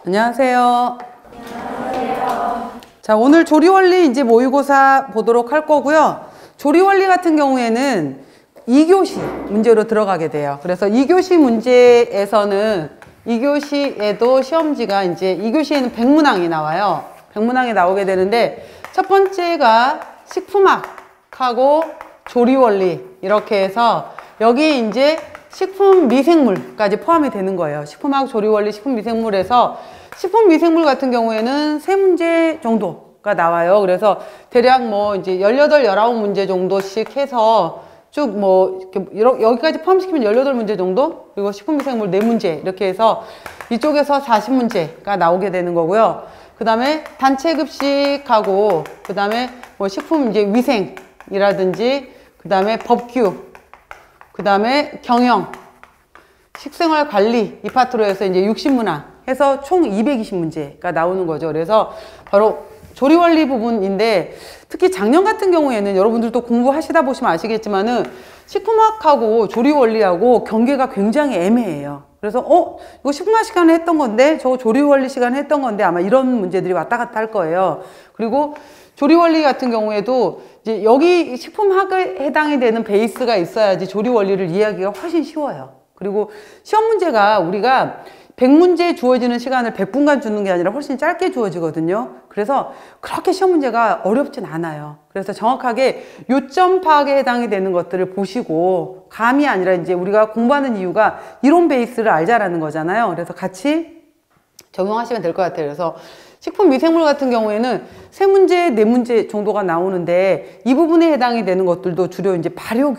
안녕하세요. 안녕하세요. 자, 오늘 조리원리 이제 모의고사 보도록 할 거고요. 조리원리 같은 경우에는 2교시 문제로 들어가게 돼요. 그래서 2교시 문제에서는 2교시에도 시험지가 이제 2교시에는 백문항이 나와요. 백문항이 나오게 되는데 첫 번째가 식품학하고 조리원리 이렇게 해서 여기 이제 식품미생물까지 포함이 되는 거예요. 식품학, 조리원리, 식품미생물에서 식품미생물 같은 경우에는 3문제 정도가 나와요. 그래서 대략 뭐 이제 18, 19문제 정도씩 해서 쭉 뭐 이렇게 여기까지 포함시키면 18문제 정도? 그리고 식품미생물 4문제 이렇게 해서 이쪽에서 40문제가 나오게 되는 거고요. 그 다음에 단체급식하고 그 다음에 뭐 식품 이제 위생이라든지 그 다음에 법규, 그 다음에 경영, 식생활 관리 이 파트로 해서 이제 60문항 해서 총 220문제가 나오는 거죠. 그래서 바로 조리원리 부분인데 특히 작년 같은 경우에는 여러분들도 공부하시다 보시면 아시겠지만은 식품학하고 조리원리하고 경계가 굉장히 애매해요. 그래서 이거 식품학 시간에 했던 건데 저거 조리원리 시간에 했던 건데 아마 이런 문제들이 왔다 갔다 할 거예요. 그리고 조리원리 같은 경우에도 이제 여기 식품학에 해당이 되는 베이스가 있어야지 조리원리를 이해하기가 훨씬 쉬워요. 그리고 시험 문제가 우리가 100문제 주어지는 시간을 100분간 주는 게 아니라 훨씬 짧게 주어지거든요. 그래서 그렇게 시험 문제가 어렵진 않아요. 그래서 정확하게 요점 파악에 해당이 되는 것들을 보시고 감이 아니라 이제 우리가 공부하는 이유가 이론 베이스를 알자라는 거잖아요. 그래서 같이 적용하시면 될 것 같아요. 그래서 식품 미생물 같은 경우에는 3문제, 4문제 정도가 나오는데 이 부분에 해당이 되는 것들도 주로 이제 발효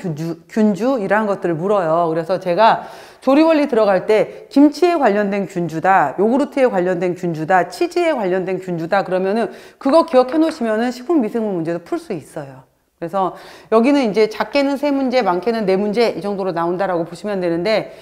균주 이러한 것들을 물어요. 그래서 제가 조리원리 들어갈 때 김치에 관련된 균주다, 요구르트에 관련된 균주다, 치즈에 관련된 균주다 그러면은 그거 기억해 놓으시면은 식품 미생물 문제도 풀 수 있어요. 그래서 여기는 이제 작게는 3문제, 많게는 4문제 이 정도로 나온다라고 보시면 되는데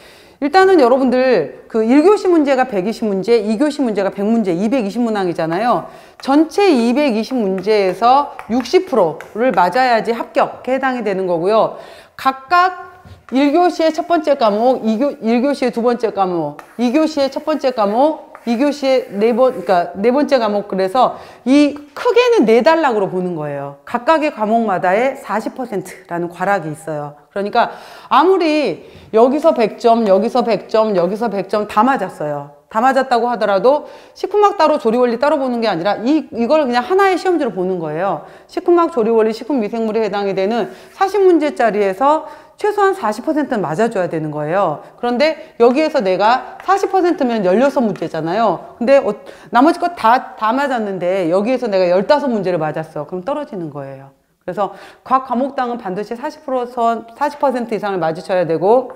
일단은 여러분들 그 1교시 문제가 120문제, 2교시 문제가 100문제, 220문항이잖아요. 전체 220문제에서 60%를 맞아야지 합격에 해당이 되는 거고요. 각각 1교시의 첫 번째 과목, 1교시의 두 번째 과목, 2교시의 첫 번째 과목, 2교시의 그러니까 네 번째 과목 그래서 이 크게는 4단락으로 보는 거예요. 각각의 과목마다의 40%라는 과락이 있어요. 그러니까 아무리 여기서 100점, 여기서 100점, 여기서 100점 다 맞았어요. 다 맞았다고 하더라도 식품학 따로 조리원리 따로 보는 게 아니라 이걸 그냥 하나의 시험지로 보는 거예요. 식품학, 조리원리, 식품미생물에 해당이 되는 40문제짜리에서 최소한 40%는 맞아줘야 되는 거예요. 그런데 여기에서 내가 40%면 16문제잖아요. 근데 나머지 거 다 맞았는데 여기에서 내가 15문제를 맞았어. 그럼 떨어지는 거예요. 그래서 각 과목당은 반드시 40% 이상을 맞으셔야 되고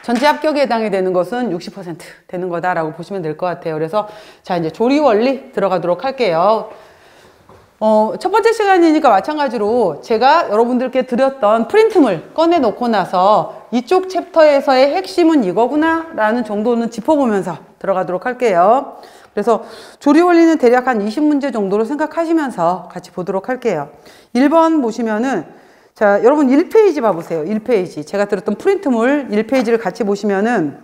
전체 합격에 해당이 되는 것은 60% 되는 거다라고 보시면 될 것 같아요. 그래서 자 이제 조리원리 들어가도록 할게요. 첫 번째 시간이니까 마찬가지로 제가 여러분들께 드렸던 프린트물 꺼내놓고 나서 이쪽 챕터에서의 핵심은 이거구나 라는 정도는 짚어보면서 들어가도록 할게요. 그래서 조리원리는 대략 한 20문제 정도로 생각하시면서 같이 보도록 할게요. 1번 보시면은 자 여러분 1페이지 봐보세요. 1페이지 제가 드렸던 프린트물 1페이지를 같이 보시면은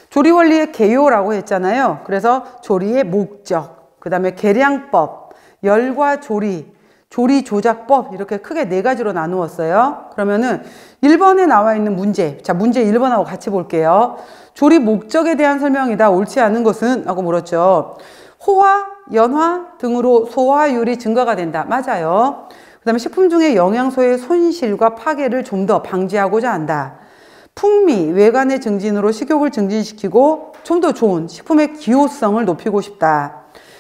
조리원리의 개요라고 했잖아요. 그래서 조리의 목적, 그 다음에 계량법, 열과 조리, 조리 조작법 이렇게 크게 4가지로 나누었어요. 그러면은 1번에 나와 있는 문제, 자 문제 1번하고 같이 볼게요. 조리 목적에 대한 설명이다. 옳지 않은 것은? 라고 물었죠. 호화, 연화 등으로 소화율이 증가가 된다. 맞아요. 그 다음에 식품 중에 영양소의 손실과 파괴를 좀 더 방지하고자 한다. 풍미, 외관의 증진으로 식욕을 증진시키고 좀 더 좋은 식품의 기호성을 높이고 싶다.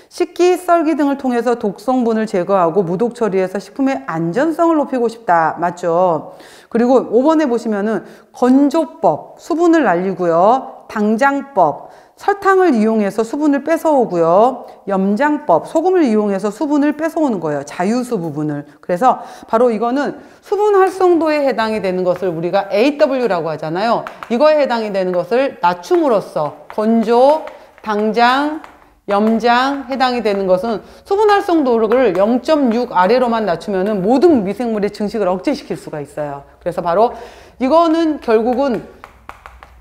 식기, 썰기 등을 통해서 독성분을 제거하고 무독 처리해서 식품의 안전성을 높이고 싶다. 맞죠? 그리고 5번에 보시면은 건조법, 수분을 날리고요. 당장법, 설탕을 이용해서 수분을 뺏어오고요. 염장법, 소금을 이용해서 수분을 뺏어오는 거예요. 자유수 부분을. 그래서 바로 이거는 수분 활성도에 해당이 되는 것을 우리가 AW라고 하잖아요. 이거에 해당이 되는 것을 낮춤으로써 건조, 당장, 염장 해당이 되는 것은 수분 활성도를 0.6 아래로만 낮추면은 모든 미생물의 증식을 억제시킬 수가 있어요. 그래서 바로 이거는 결국은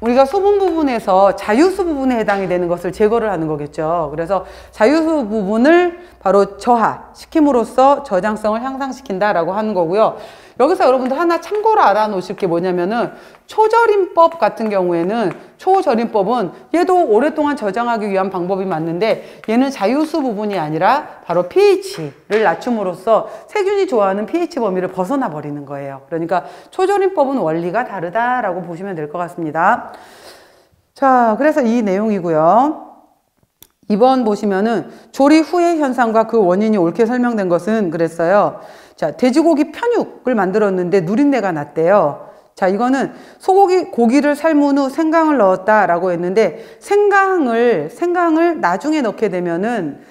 우리가 수분 부분에서 자유수 부분에 해당이 되는 것을 제거를 하는 거겠죠. 그래서 자유수 부분을 바로 저하시킴으로써 저장성을 향상시킨다라고 하는 거고요. 여기서 여러분들 하나 참고로 알아놓으실 게 뭐냐면은 초절임법 같은 경우에는 초절임법은 얘도 오랫동안 저장하기 위한 방법이 맞는데 얘는 자유수 부분이 아니라 바로 pH를 낮춤으로써 세균이 좋아하는 pH 범위를 벗어나 버리는 거예요. 그러니까 초절임법은 원리가 다르다라고 보시면 될 것 같습니다. 자, 그래서 이 내용이고요. 2번 보시면은 조리 후의 현상과 그 원인이 옳게 설명된 것은 그랬어요. 자, 돼지고기 편육을 만들었는데 누린내가 났대요. 자, 이거는 고기를 삶은 후 생강을 넣었다라고 했는데 생강을 나중에 넣게 되면은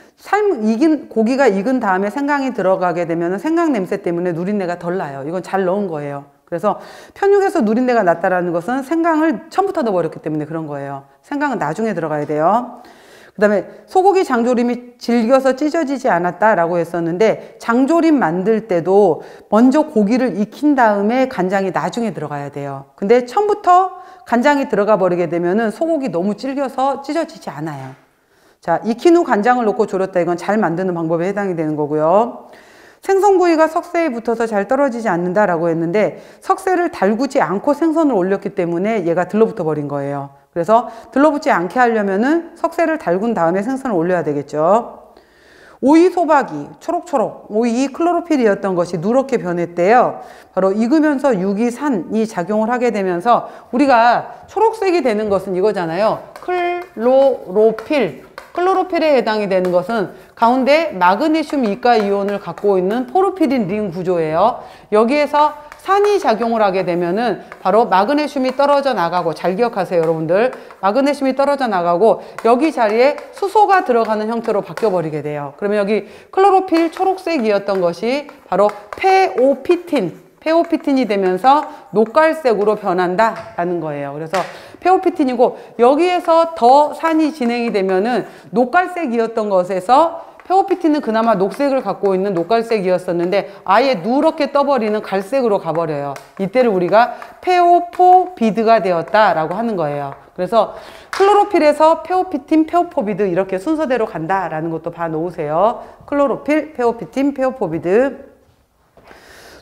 고기가 익은 다음에 생강이 들어가게 되면은 생강 냄새 때문에 누린내가 덜 나요. 이건 잘 넣은 거예요. 그래서 편육에서 누린내가 났다라는 것은 생강을 처음부터 넣어버렸기 때문에 그런 거예요. 생강은 나중에 들어가야 돼요. 그 다음에 소고기 장조림이 질겨서 찢어지지 않았다라고 했었는데 장조림 만들 때도 먼저 고기를 익힌 다음에 간장이 나중에 들어가야 돼요. 근데 처음부터 간장이 들어가 버리게 되면은 소고기 너무 질겨서 찢어지지 않아요. 자, 익힌 후 간장을 넣고 졸였다. 이건 잘 만드는 방법에 해당이 되는 거고요. 생선구이가 석쇠에 붙어서 잘 떨어지지 않는다라고 했는데 석쇠를 달구지 않고 생선을 올렸기 때문에 얘가 들러붙어 버린 거예요. 그래서 들러붙지 않게 하려면은 석쇠를 달군 다음에 생선을 올려야 되겠죠. 오이 소박이 초록초록 오이 클로로필이었던 것이 누렇게 변했대요. 바로 익으면서 유기산이 작용을 하게 되면서 우리가 초록색이 되는 것은 이거잖아요. 클로로필에 해당이 되는 것은 가운데 마그네슘 이가 이온을 갖고 있는 포르피린 링 구조예요. 여기에서 산이 작용을 하게 되면은 바로 마그네슘이 떨어져 나가고, 잘 기억하세요 여러분들. 마그네슘이 떨어져 나가고 여기 자리에 수소가 들어가는 형태로 바뀌어 버리게 돼요. 그러면 여기 클로로필 초록색이었던 것이 바로 페오피틴이 되면서 녹갈색으로 변한다라는 거예요. 그래서 페오피틴이고 여기에서 더 산이 진행이 되면은 녹갈색이었던 것에서 페오피틴은 그나마 녹색을 갖고 있는 녹갈색이었었는데 아예 누렇게 떠버리는 갈색으로 가버려요. 이때를 우리가 페오포비드가 되었다라고 하는 거예요. 그래서 클로로필에서 페오피틴, 페오포비드 이렇게 순서대로 간다라는 것도 봐 놓으세요. 클로로필, 페오피틴, 페오포비드.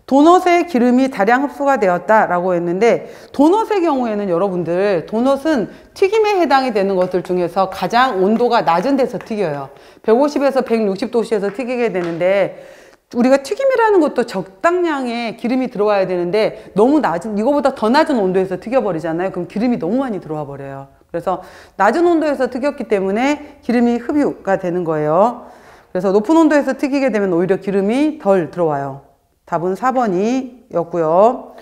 도넛에 기름이 다량 흡수가 되었다라고 했는데 도넛의 경우에는 여러분들 도넛은 튀김에 해당이 되는 것들 중에서 가장 온도가 낮은 데서 튀겨요. 150에서 160도씨에서 튀기게 되는데 우리가 튀김이라는 것도 적당량의 기름이 들어와야 되는데 너무 낮은, 이거보다 더 낮은 온도에서 튀겨버리잖아요. 그럼 기름이 너무 많이 들어와 버려요. 그래서 낮은 온도에서 튀겼기 때문에 기름이 흡유가 되는 거예요. 그래서 높은 온도에서 튀기게 되면 오히려 기름이 덜 들어와요. 답은 4번이었고요.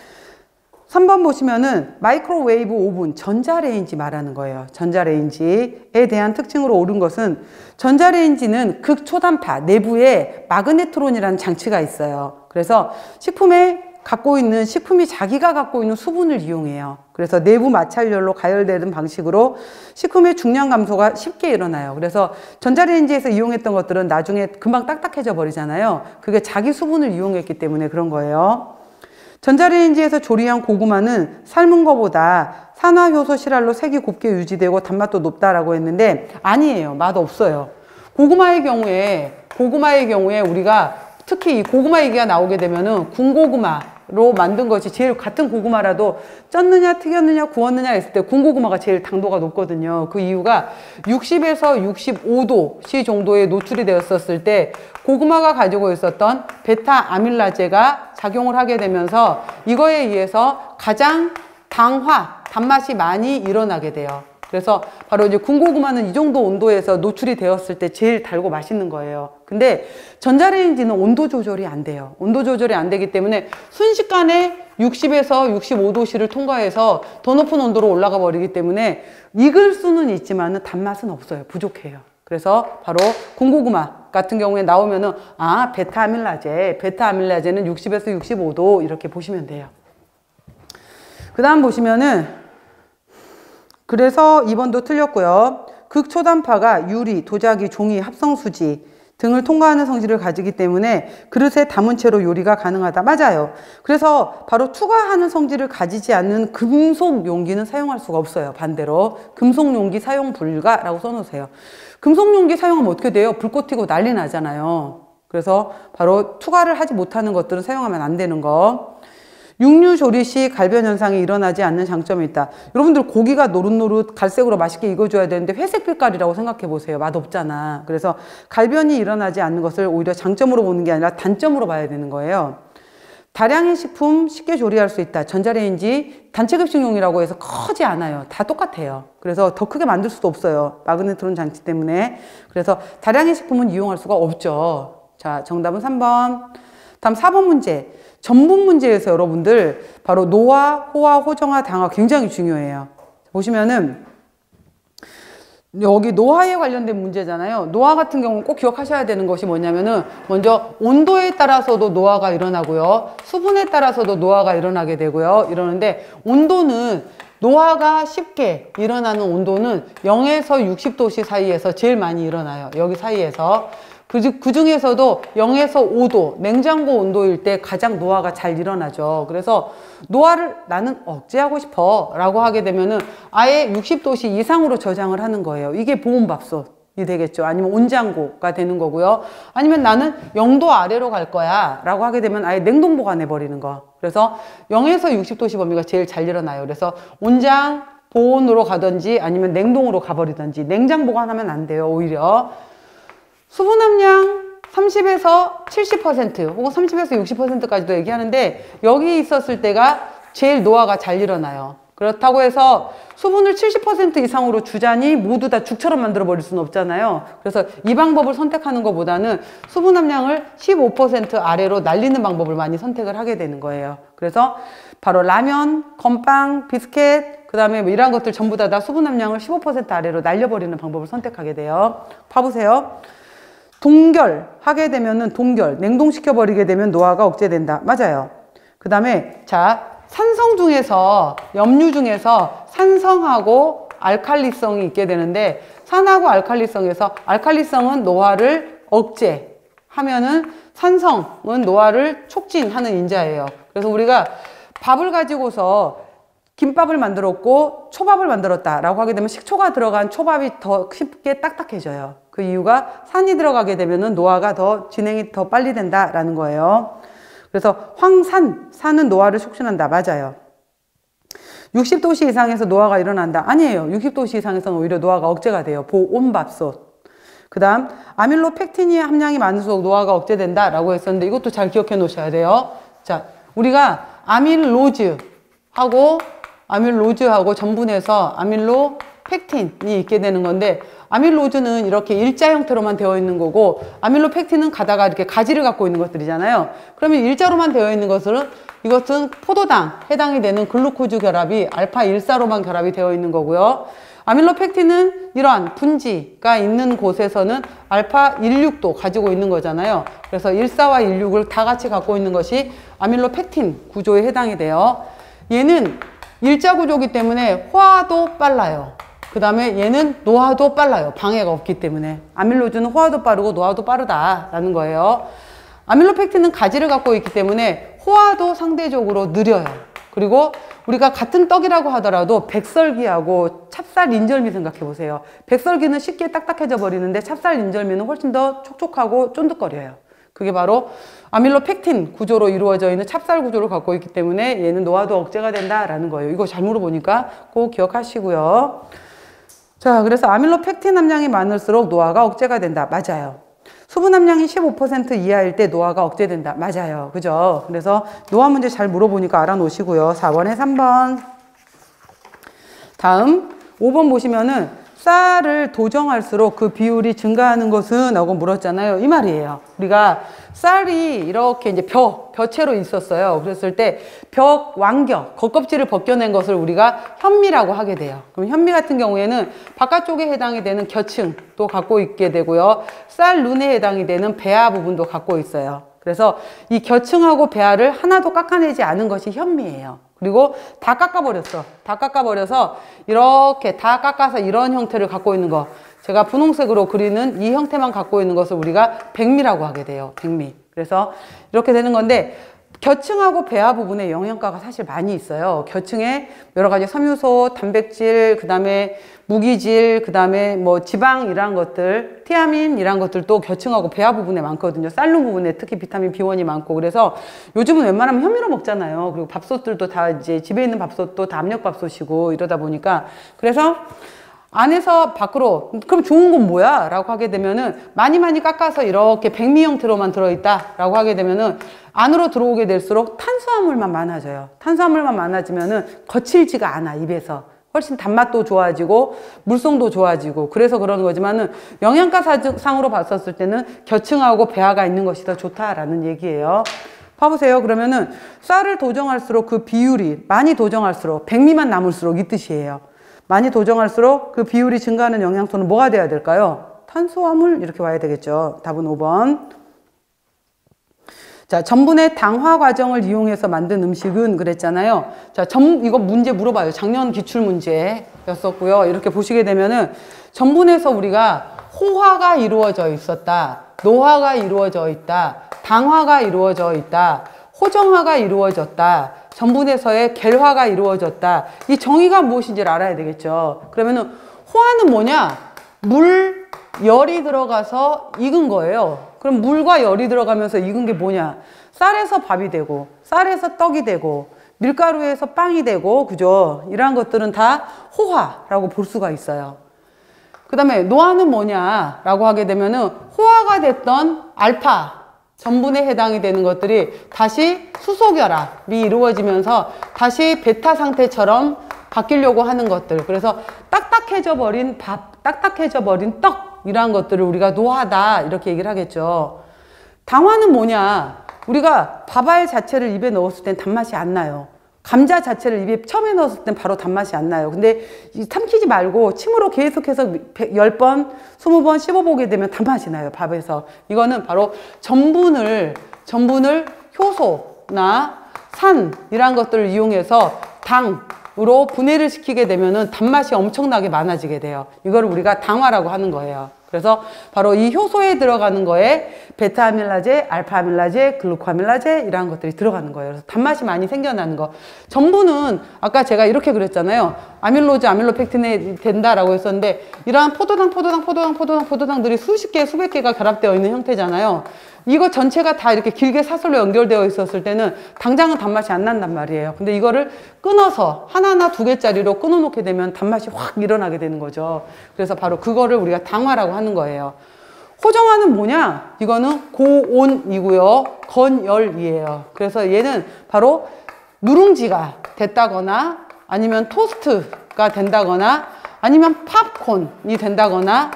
3번 보시면은 마이크로웨이브 오븐, 전자레인지 말하는 거예요. 전자레인지에 대한 특징으로 옳은 것은 전자레인지는 극초단파 내부에 마그네트론이라는 장치가 있어요. 그래서 식품이 자기가 갖고 있는 수분을 이용해요. 그래서 내부 마찰열로 가열되는 방식으로 식품의 중량 감소가 쉽게 일어나요. 그래서 전자레인지에서 이용했던 것들은 나중에 금방 딱딱해져 버리잖아요. 그게 자기 수분을 이용했기 때문에 그런 거예요. 전자레인지에서 조리한 고구마는 삶은 것보다 산화효소 실알로 색이 곱게 유지되고 단맛도 높다라고 했는데 아니에요. 맛 없어요. 고구마의 경우에 우리가 특히 이 고구마 얘기가 나오게 되면은 군고구마로 만든 것이 제일, 같은 고구마라도 쪘느냐 튀겼느냐 구웠느냐 했을 때 군고구마가 제일 당도가 높거든요. 그 이유가 60에서 65도씨 정도에 노출이 되었었을 때 고구마가 가지고 있었던 베타 아밀라제가 작용을 하게 되면서 이거에 의해서 가장 단맛이 많이 일어나게 돼요. 그래서 바로 이제 군고구마는 이 정도 온도에서 노출이 되었을 때 제일 달고 맛있는 거예요. 근데 전자레인지는 온도 조절이 안 돼요. 온도 조절이 안 되기 때문에 순식간에 60에서 65도씨를 통과해서 더 높은 온도로 올라가 버리기 때문에 익을 수는 있지만 단맛은 없어요. 부족해요. 그래서 바로 군고구마 같은 경우에 나오면은 베타아밀라제는 60에서 65도 이렇게 보시면 돼요. 그 다음 보시면은 그래서 2번도 틀렸고요. 극초단파가 유리, 도자기, 종이, 합성수지, 등을 통과하는 성질을 가지기 때문에 그릇에 담은 채로 요리가 가능하다. 맞아요. 그래서 바로 투과하는 성질을 가지지 않는 금속 용기는 사용할 수가 없어요. 반대로 금속 용기 사용 불가라고 써놓으세요. 금속 용기 사용하면 어떻게 돼요? 불꽃 튀고 난리 나잖아요. 그래서 바로 투과를 하지 못하는 것들은 사용하면 안 되는 거. 육류 조리 시 갈변 현상이 일어나지 않는 장점이 있다. 여러분들 고기가 노릇노릇 갈색으로 맛있게 익어줘야 되는데 회색 빛깔이라고 생각해 보세요. 맛없잖아. 그래서 갈변이 일어나지 않는 것을 오히려 장점으로 보는 게 아니라 단점으로 봐야 되는 거예요. 다량의 식품 쉽게 조리할 수 있다. 전자레인지 단체급식용이라고 해서 크지 않아요. 다 똑같아요. 그래서 더 크게 만들 수도 없어요. 마그네트론 장치 때문에. 그래서 다량의 식품은 이용할 수가 없죠. 자, 정답은 3번. 다음 4번 문제. 전분 문제에서 여러분들 바로 노화, 호화, 호정화, 당화 굉장히 중요해요. 보시면은 여기 노화에 관련된 문제잖아요. 노화 같은 경우는 꼭 기억하셔야 되는 것이 뭐냐면은 먼저 온도에 따라서도 노화가 일어나고요. 수분에 따라서도 노화가 일어나게 되고요. 이러는데 온도는 노화가 쉽게 일어나는 온도는 0에서 60도씨 사이에서 제일 많이 일어나요. 여기 사이에서. 그 중에서도 0에서 5도 냉장고 온도일 때 가장 노화가 잘 일어나죠. 그래서 노화를 나는 억제하고 싶어 라고 하게 되면은 아예 60도씨 이상으로 저장을 하는 거예요. 이게 보온밥솥이 되겠죠. 아니면 온장고가 되는 거고요. 아니면 나는 0도 아래로 갈 거야 라고 하게 되면 아예 냉동 보관해 버리는 거. 그래서 0에서 60도씨 범위가 제일 잘 일어나요. 그래서 온장 보온으로 가든지 아니면 냉동으로 가버리든지 냉장 보관하면 안 돼요. 오히려 수분 함량 30에서 70% 혹은 30에서 60%까지도 얘기하는데 여기 있었을 때가 제일 노화가 잘 일어나요. 그렇다고 해서 수분을 70% 이상으로 주자니 모두 다 죽처럼 만들어 버릴 수는 없잖아요. 그래서 이 방법을 선택하는 것보다는 수분 함량을 15% 아래로 날리는 방법을 많이 선택을 하게 되는 거예요. 그래서 바로 라면, 건빵, 비스켓 그 다음에 뭐 이런 것들 전부 다 수분 함량을 15% 아래로 날려버리는 방법을 선택하게 돼요. 봐보세요. 동결하게 되면은 냉동시켜 버리게 되면 노화가 억제된다. 맞아요. 그 다음에 자 산성 중에서 염류 중에서 산성하고 알칼리성이 있게 되는데 산하고 알칼리성에서 알칼리성은 노화를 억제하면은 산성은 노화를 촉진하는 인자예요. 그래서 우리가 밥을 가지고서 김밥을 만들었고 초밥을 만들었다라고 하게 되면 식초가 들어간 초밥이 더 쉽게 딱딱해져요. 그 이유가 산이 들어가게 되면은 노화가 더 진행이 더 빨리 된다라는 거예요. 그래서 산은 노화를 촉진한다. 맞아요. 60도씨 이상에서 노화가 일어난다. 아니에요. 60도씨 이상에서는 오히려 노화가 억제가 돼요. 보온밥솥. 그 다음 아밀로펙틴의 함량이 많을수록 노화가 억제된다라고 했었는데 이것도 잘 기억해 놓으셔야 돼요. 자, 우리가 아밀로즈하고 전분에서 아밀로펙틴이 있게 되는 건데 아밀로즈는 이렇게 일자 형태로만 되어 있는 거고 아밀로펙틴은 가다가 이렇게 가지를 갖고 있는 것들이잖아요. 그러면 일자로만 되어 있는 이것은 포도당 해당이 되는 글루코즈 결합이 알파1사로만 결합이 되어 있는 거고요. 아밀로펙틴은 이러한 분지가 있는 곳에서는 알파16도 가지고 있는 거잖아요. 그래서 1사와 16을 다 같이 갖고 있는 것이 아밀로펙틴 구조에 해당이 돼요. 얘는 일자 구조이기 때문에 호화도 빨라요. 그 다음에 얘는 노화도 빨라요. 방해가 없기 때문에. 아밀로즈는 호화도 빠르고 노화도 빠르다라는 거예요. 아밀로펙틴은 가지를 갖고 있기 때문에 호화도 상대적으로 느려요. 그리고 우리가 같은 떡이라고 하더라도 백설기하고 찹쌀 인절미 생각해 보세요. 백설기는 쉽게 딱딱해져 버리는데 찹쌀 인절미는 훨씬 더 촉촉하고 쫀득거려요. 그게 바로 아밀로펙틴 구조로 이루어져 있는 찹쌀 구조를 갖고 있기 때문에 얘는 노화도 억제가 된다라는 거예요. 이거 잘 물어보니까 꼭 기억하시고요. 자, 그래서 아밀로펙틴 함량이 많을수록 노화가 억제가 된다. 맞아요. 수분 함량이 15% 이하일 때 노화가 억제된다. 맞아요. 그죠? 그래서 노화 문제 잘 물어보니까 알아놓으시고요. 4번에 3번. 다음 5번 보시면은 쌀을 도정할수록 그 비율이 증가하는 것은? 하고 물었잖아요. 이 말이에요. 우리가 쌀이 이렇게 이제 벼채로 있었어요. 그랬을 때 완격, 겉껍질을 벗겨낸 것을 우리가 현미라고 하게 돼요. 그럼 현미 같은 경우에는 바깥쪽에 해당이 되는 겨층도 갖고 있게 되고요. 쌀 눈에 해당이 되는 배아 부분도 갖고 있어요. 그래서 이 겨층하고 배아를 하나도 깎아내지 않은 것이 현미예요. 그리고 다 깎아버렸어. 다 깎아버려서 이렇게 다 깎아서 이런 형태를 갖고 있는 거. 제가 분홍색으로 그리는 이 형태만 갖고 있는 것을 우리가 백미라고 하게 돼요. 백미. 그래서 이렇게 되는 건데 겨층하고 배아 부분에 영양가가 사실 많이 있어요. 겨층에 여러 가지 섬유소, 단백질, 그 다음에 무기질, 그 다음에 뭐 지방 이런 것들, 티아민 이런 것들도 겨층하고 배아 부분에 많거든요. 쌀로 부분에 특히 비타민 B1이 많고. 그래서 요즘은 웬만하면 현미로 먹잖아요. 그리고 밥솥들도 다 이제 집에 있는 밥솥도 다 압력밥솥이고 이러다 보니까. 그래서 안에서 밖으로 그럼 좋은 건 뭐야? 라고 하게 되면은 많이 깎아서 이렇게 백미 형태로만 들어있다 라고 하게 되면은 안으로 들어오게 될수록 탄수화물만 많아져요. 탄수화물만 많아지면은 거칠지가 않아, 입에서. 훨씬 단맛도 좋아지고 물성도 좋아지고 그래서 그러는 거지만은 영양가 상으로 봤었을 때는 겨층하고 배아가 있는 것이 더 좋다라는 얘기예요. 봐보세요. 그러면은 쌀을 도정할수록 그 비율이 많이 도정할수록 백미만 남을수록 이 뜻이에요. 많이 도정할수록 그 비율이 증가하는 영양소는 뭐가 돼야 될까요? 탄수화물 이렇게 와야 되겠죠. 답은 5번. 자, 전분의 당화 과정을 이용해서 만든 음식은 그랬잖아요. 자, 이거 문제 물어봐요. 작년 기출 문제였었고요. 이렇게 보시게 되면은 전분에서 우리가 호화가 이루어져 있었다. 노화가 이루어져 있다. 당화가 이루어져 있다. 호정화가 이루어졌다. 전분에서의 겔화가 이루어졌다. 이 정의가 무엇인지를 알아야 되겠죠. 그러면은 호화는 뭐냐? 물, 열이 들어가서 익은 거예요. 그럼 물과 열이 들어가면서 익은 게 뭐냐? 쌀에서 밥이 되고, 쌀에서 떡이 되고, 밀가루에서 빵이 되고, 그죠? 이러한 것들은 다 호화라고 볼 수가 있어요. 그 다음에 노화는 뭐냐라고 하게 되면은 호화가 됐던 알파, 전분에 해당이 되는 것들이 다시 수소결합이 이루어지면서 다시 베타 상태처럼 바뀌려고 하는 것들. 그래서 딱딱해져 버린 밥, 딱딱해져 버린 떡 이러한 것들을 우리가 노화다 이렇게 얘기를 하겠죠. 당화는 뭐냐? 우리가 밥알 자체를 입에 넣었을 땐 단맛이 안 나요. 감자 자체를 입에 처음에 넣었을 땐 바로 단맛이 안 나요. 근데 삼키지 말고 침으로 계속해서 10번, 20번 씹어보게 되면 단맛이 나요, 밥에서. 이거는 바로 전분을 효소나 산 이런 것들을 이용해서 당으로 분해를 시키게 되면은 단맛이 엄청나게 많아지게 돼요. 이걸 우리가 당화라고 하는 거예요. 그래서 바로 이 효소에 들어가는 거에 베타아밀라제, 알파아밀라제, 글루코아밀라제 이런 것들이 들어가는 거예요. 그래서 단맛이 많이 생겨나는 거. 전분은 아까 제가 이렇게 그랬잖아요. 아밀로즈, 아밀로펙틴이 된다라고 했었는데 이러한 포도당들이 수십 개, 수백 개가 결합되어 있는 형태잖아요. 이거 전체가 다 이렇게 길게 사슬로 연결되어 있었을 때는 당장은 단맛이 안 난단 말이에요. 근데 이거를 끊어서 하나나 두 개짜리로 끊어 놓게 되면 단맛이 확 일어나게 되는 거죠. 그래서 바로 그거를 우리가 당화라고 하는 거예요. 호정화는 뭐냐? 이거는 고온이고요. 건열이에요. 그래서 얘는 바로 누룽지가 됐다거나 아니면 토스트가 된다거나 아니면 팝콘이 된다거나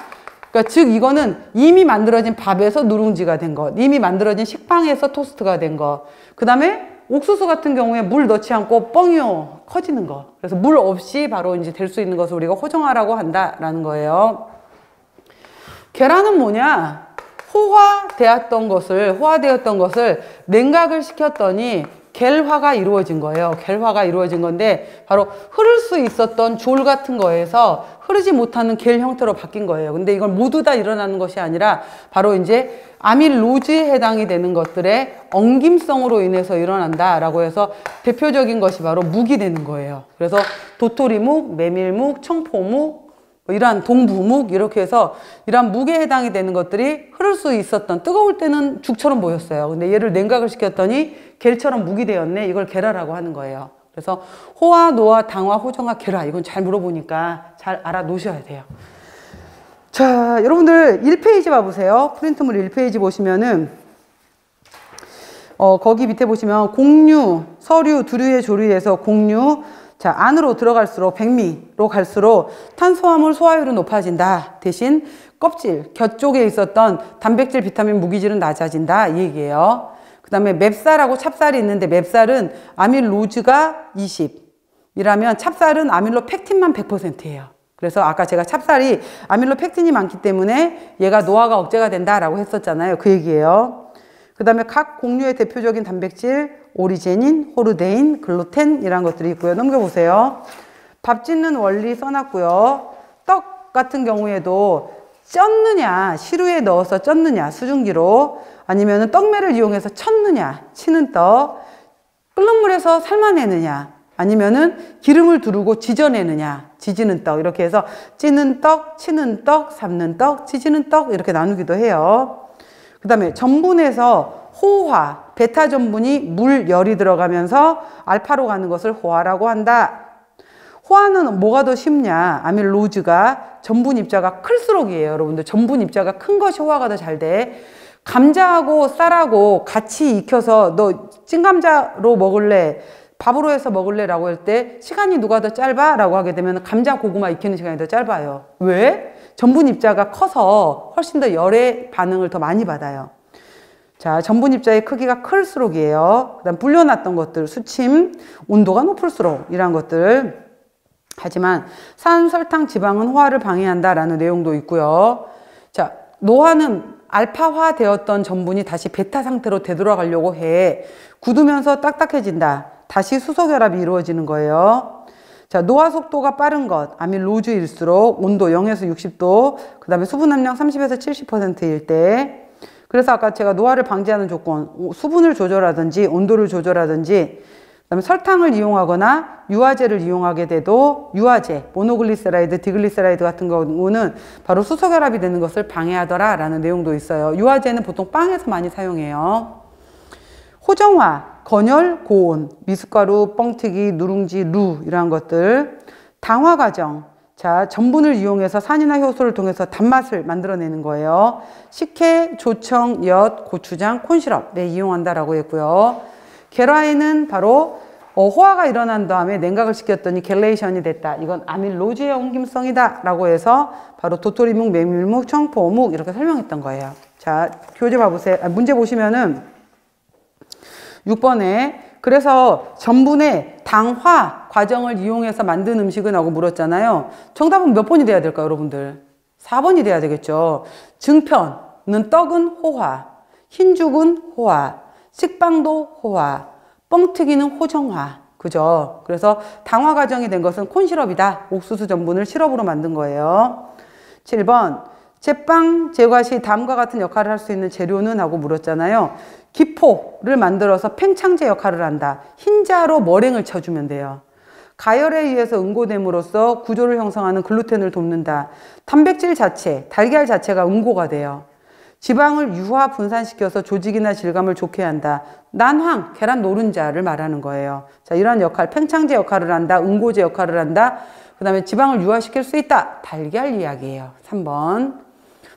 그러니까 즉 이거는 이미 만들어진 밥에서 누룽지가 된 것, 이미 만들어진 식빵에서 토스트가 된 것, 그 다음에 옥수수 같은 경우에 물 넣지 않고 뻥이요 커지는 거. 그래서 물 없이 바로 이제 될 수 있는 것을 우리가 호정화라고 한다라는 거예요. 계란은 뭐냐? 호화되었던 것을 냉각을 시켰더니 겔화가 이루어진 거예요. 겔화가 이루어진 건데 바로 흐를 수 있었던 졸 같은 거에서 흐르지 못하는 겔 형태로 바뀐 거예요. 근데 이걸 모두 다 일어나는 것이 아니라 바로 이제 아밀로즈에 해당이 되는 것들의 엉김성으로 인해서 일어난다라고 해서 대표적인 것이 바로 묵이 되는 거예요. 그래서 도토리묵, 메밀묵, 청포묵 이러한 동부묵 이렇게 해서 이러한 묵에 해당이 되는 것들이 흐를 수 있었던 뜨거울 때는 죽처럼 보였어요. 근데 얘를 냉각을 시켰더니 겔처럼 묵이 되었네. 이걸 겔화라고 하는 거예요. 그래서 호화, 노화, 당화, 호정화, 겔화 이건 잘 물어보니까 잘 알아 놓으셔야 돼요. 자, 여러분들 1페이지 봐보세요. 프린트물 1페이지 보시면은 거기 밑에 보시면 곡류, 서류, 두류의 조류에서 곡류 자, 안으로 들어갈수록 백미로 갈수록 탄수화물 소화율은 높아진다. 대신 껍질, 곁 쪽에 있었던 단백질, 비타민, 무기질은 낮아진다. 이 얘기예요. 그 다음에 맵쌀하고 찹쌀이 있는데 맵쌀은 아밀로즈가 20이라면 찹쌀은 아밀로펙틴만 100%예요. 그래서 아까 제가 찹쌀이 아밀로펙틴이 많기 때문에 얘가 노화가 억제가 된다라고 했었잖아요. 그 얘기예요. 그 다음에 각 곡류의 대표적인 단백질 오리제닌, 호르데인, 글루텐 이런 것들이 있고요. 넘겨보세요. 밥 짓는 원리 써놨고요. 떡 같은 경우에도 쪘느냐, 시루에 넣어서 쪘느냐, 수증기로, 아니면은 떡매를 이용해서 쳤느냐, 치는 떡, 끓는 물에서 삶아내느냐, 아니면은 기름을 두르고 지져내느냐, 지지는 떡, 이렇게 해서 찌는 떡, 치는 떡, 삶는 떡, 지지는 떡, 이렇게 나누기도 해요. 그 다음에 전분에서 호화, 베타 전분이 물, 열이 들어가면서 알파로 가는 것을 호화라고 한다. 호화는 뭐가 더 쉽냐? 아밀로즈가 전분 입자가 클수록이에요. 여러분들 전분 입자가 큰 것이 호화가 더 잘 돼. 감자하고 쌀하고 같이 익혀서 너 찐감자로 먹을래? 밥으로 해서 먹을래? 라고 할 때 시간이 누가 더 짧아? 라고 하게 되면 감자 고구마 익히는 시간이 더 짧아요. 왜? 전분 입자가 커서 훨씬 더 열의 반응을 더 많이 받아요. 자, 전분 입자의 크기가 클수록이에요. 그 다음 불려놨던 것들, 수침, 온도가 높을수록 이런 것들. 하지만 산, 설탕, 지방은 호화를 방해한다라는 내용도 있고요. 자, 노화는 알파화 되었던 전분이 다시 베타 상태로 되돌아가려고 해. 굳으면서 딱딱해진다. 다시 수소결합이 이루어지는 거예요. 자, 노화 속도가 빠른 것, 아밀로즈일수록 온도 0에서 60도, 그 다음에 수분 함량 30에서 70%일 때. 그래서 아까 제가 노화를 방지하는 조건, 수분을 조절하든지 온도를 조절하든지, 그다음에 설탕을 이용하거나 유화제를 이용하게 돼도 유화제, 모노글리세라이드, 디글리세라이드 같은 경우는 바로 수소결합이 되는 것을 방해하더라 라는 내용도 있어요. 유화제는 보통 빵에서 많이 사용해요. 호정화, 건열, 고온, 미숫가루, 뻥튀기, 누룽지, 루 이러한 것들. 당화 과정, 자, 전분을 이용해서 산이나 효소를 통해서 단맛을 만들어내는 거예요. 식혜, 조청, 엿, 고추장, 콘시럽에 이용한다라고 했고요. 계라에는 바로 호화가 일어난 다음에 냉각을 시켰더니 겔레이션이 됐다. 이건 아밀로즈의 옮김성이다 라고 해서 바로 도토리묵, 메밀묵, 청포묵 이렇게 설명했던 거예요. 자, 교재 봐보세요. 문제 보시면은 6번에 그래서 전분의 당화 과정을 이용해서 만든 음식은 하고 물었잖아요. 정답은 몇 번이 돼야 될까요, 여러분들? 4번이 돼야 되겠죠. 증편은 떡은 호화, 흰죽은 호화, 식빵도 호화, 뻥튀기는 호정화. 그죠? 그래서 당화 과정이 된 것은 콘시럽이다. 옥수수 전분을 시럽으로 만든 거예요. 7번. 제빵, 제과 시 다음과 같은 역할을 할 수 있는 재료는 하고 물었잖아요. 기포를 만들어서 팽창제 역할을 한다. 흰자로 머랭을 쳐주면 돼요. 가열에 의해서 응고됨으로써 구조를 형성하는 글루텐을 돕는다. 단백질 자체, 달걀 자체가 응고가 돼요. 지방을 유화 분산시켜서 조직이나 질감을 좋게 한다. 난황, 계란 노른자를 말하는 거예요. 자, 이러한 역할, 팽창제 역할을 한다. 응고제 역할을 한다. 그 다음에 지방을 유화시킬 수 있다. 달걀 이야기예요. 3번.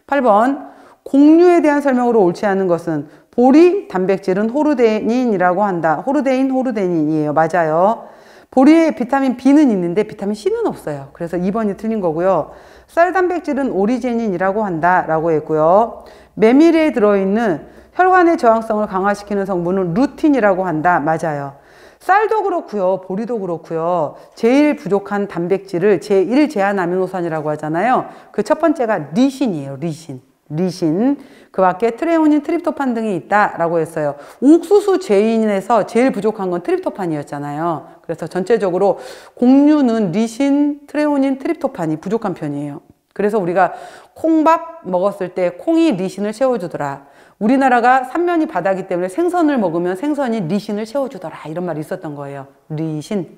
8번. 곡류에 대한 설명으로 옳지 않은 것은 보리, 단백질은 호르데닌이라고 한다. 호르데인, 호르데닌이에요. 맞아요. 보리에 비타민 B는 있는데 비타민 C는 없어요. 그래서 2번이 틀린 거고요. 쌀 단백질은 오리제닌이라고 한다. 라고 했고요. 메밀에 들어있는 혈관의 저항성을 강화시키는 성분은 루틴이라고 한다. 맞아요. 쌀도 그렇고요. 보리도 그렇고요. 제일 부족한 단백질을 제1 제한 아미노산이라고 하잖아요. 그 첫 번째가 리신이에요. 리신. 그 밖에 트레오닌, 트립토판 등이 있다라고 했어요. 옥수수 제인에서 제일 부족한 건 트립토판이었잖아요. 그래서 전체적으로 곡류는 리신, 트레오닌, 트립토판이 부족한 편이에요. 그래서 우리가 콩밥 먹었을 때 콩이 리신을 채워주더라. 우리나라가 삼면이 바다기 때문에 생선을 먹으면 생선이 리신을 채워주더라. 이런 말이 있었던 거예요. 리신.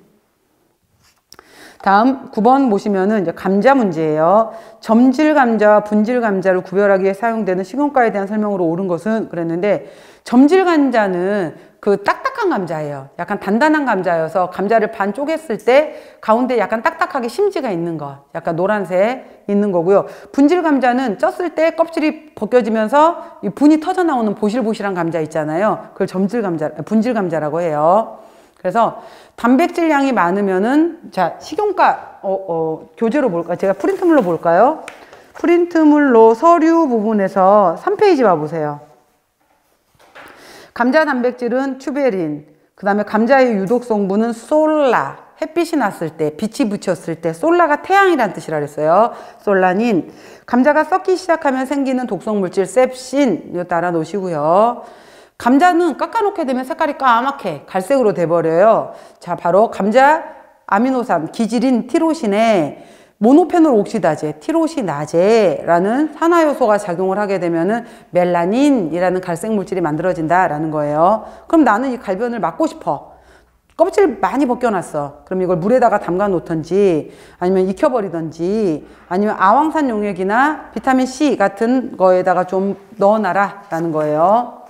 다음 9번 보시면은 이제 감자 문제예요. 점질 감자와 분질 감자를 구별하기 위해 사용되는 식용가에 대한 설명으로 옳은 것은 그랬는데 점질 감자는 그 딱딱한 감자예요. 약간 단단한 감자여서 감자를 반 쪼갰을 때 가운데 약간 딱딱하게 심지가 있는 거. 약간 노란색 있는 거고요. 분질 감자는 쪘을 때 껍질이 벗겨지면서 이 분이 터져 나오는 보실보실한 감자 있잖아요. 그걸 분질 감자라고 해요. 그래서 단백질 양이 많으면은 자 식용가 교재로 볼까요? 제가 프린트물로 볼까요? 프린트물로 서류 부분에서 3페이지 봐보세요. 감자 단백질은 튜베린, 그 다음에 감자의 유독 성분은 솔라, 햇빛이 났을 때, 빛이 비쳤을 때, 솔라가 태양이란 뜻이라 그랬어요. 솔라닌. 감자가 썩기 시작하면 생기는 독성 물질 셉신, 이거 따라 놓으시고요. 감자는 깎아놓게 되면 색깔이 까맣게 갈색으로 돼버려요. 자, 바로 감자 아미노산, 기질인 티로신에 모노페놀 옥시다제, 티로시나제라는 산화효소가 작용을 하게 되면은 멜라닌이라는 갈색 물질이 만들어진다라는 거예요. 그럼 나는 이 갈변을 막고 싶어. 껍질 많이 벗겨놨어. 그럼 이걸 물에다가 담가 놓던지 아니면 익혀버리던지 아니면 아황산 용액이나 비타민 C 같은 거에다가 좀 넣어놔라 라는 거예요.